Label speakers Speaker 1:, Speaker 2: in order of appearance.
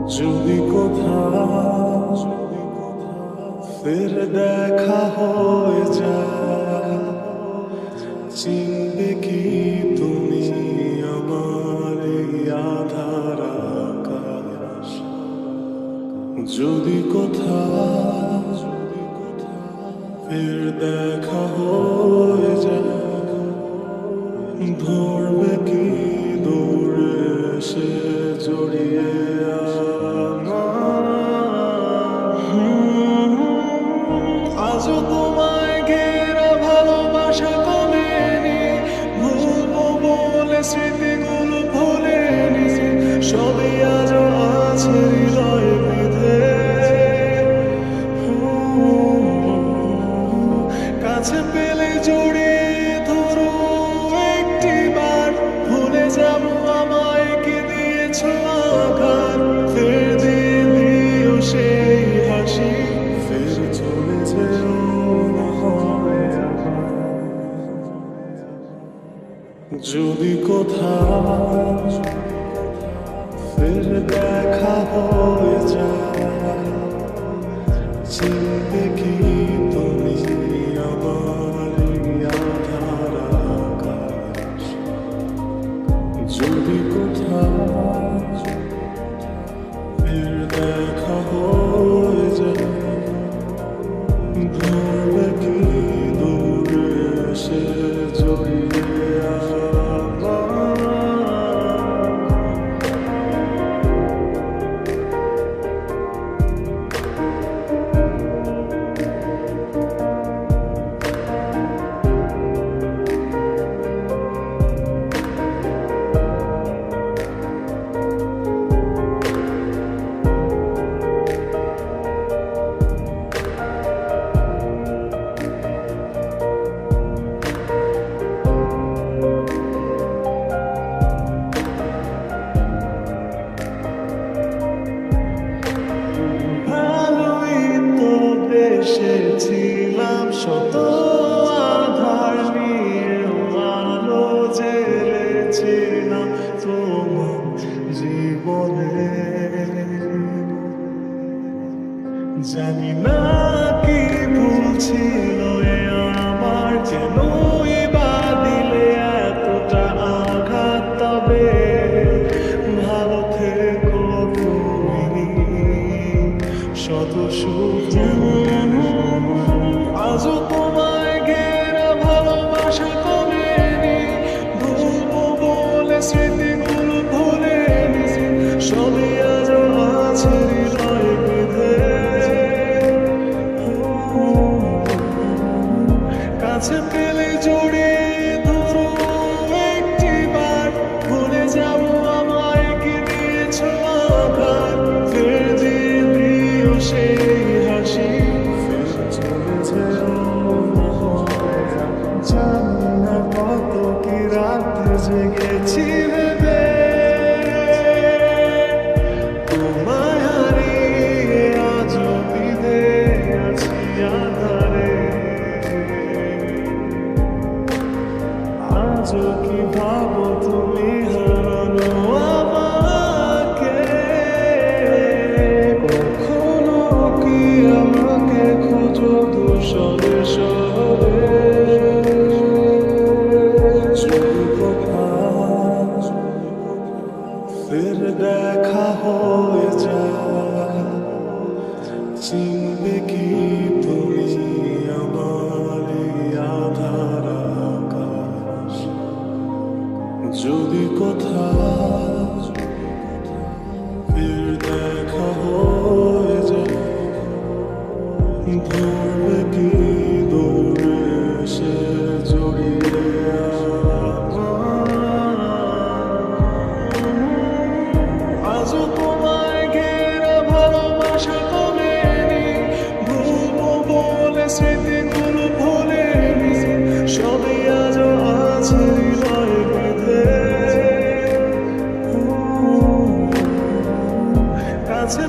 Speaker 1: যদি কোথাও ফের দেখা হয়ে যায়, চিনবে কি তুমি আমার এই আধার আকাশ? যদি কোথাও ফের দেখা হয়ে যায়, ধরবে কি দূরে সে জড়িয়ে আজও তোমায় ঘেরা ভালোবাসা কমেনি, ভুলবো বলে স্মৃতিগুলো ভুলেনি, সবই আজও আছে হৃদয়ে বিঁধে। কাছে পেলে জড়িয়ে ধরো একটিবার, ভুলে যাবো আমায় কি দিয়েছ আঘাত, ফের দিয়ে দিও সেই হাসি, ফের চলে যেও না হয় আবার। যদি কোথাও ফের দেখা হয়ে যায়, চিনবে কি তুমি আমার আধার আকাশ? যদি কোথাও ফের দেখা হয়ে যায়, ধরবে কি দূরে সে জড়িয়ে এসেছিলাম শত আধার নিয়ে, আলো জেলেছিলাম তোমার জীবনে। জানি না কি ভুল ছিল আমার, কেনই বা দিলে এতটা আঘাত, তবে ভালো থেকো তুমি, শত সুখ। আজও তোমায় ঘেরা ভালোবাসা কমেনি, ভুলবো বলে স্মৃতিগুলো ভুলেনি, সবই আজও আছে হৃদয়ে বিঁধে। কাছে পেলে জড়িয়ে ধরো একটিবার, ভুলে যাবো আমায় কি দিয়েছ আঘাত, ফের দিয়ে দিও সেই হাসি, ফের চলে যেও না হয় আবার। জানি না কত কি রাত জেগেছি ভেবে, তোমায় হারিয়ে আজও বিঁধে আছি আধারে। আজও কি ভাবো তুমি হারানো আমাকে, কখনো কি আমাকে খোঁজো ধূসরে শহরে? যদি কোথাও ফের দেখা হয়ে যায়, চিনবে কি তুমি আমার আধার আকাশ? যদি কোথাও ফের দেখা হয়ে যায়, ধরবে কি দূরে সে জড়িয়ে আজও তোমায় ঘেরা ভালোবাসা কমেনি, ভুলবো বলে স্মৃতিগুলো ভুলেনি, সবই আজও আছে হৃদয়ে বিঁধে। কাছে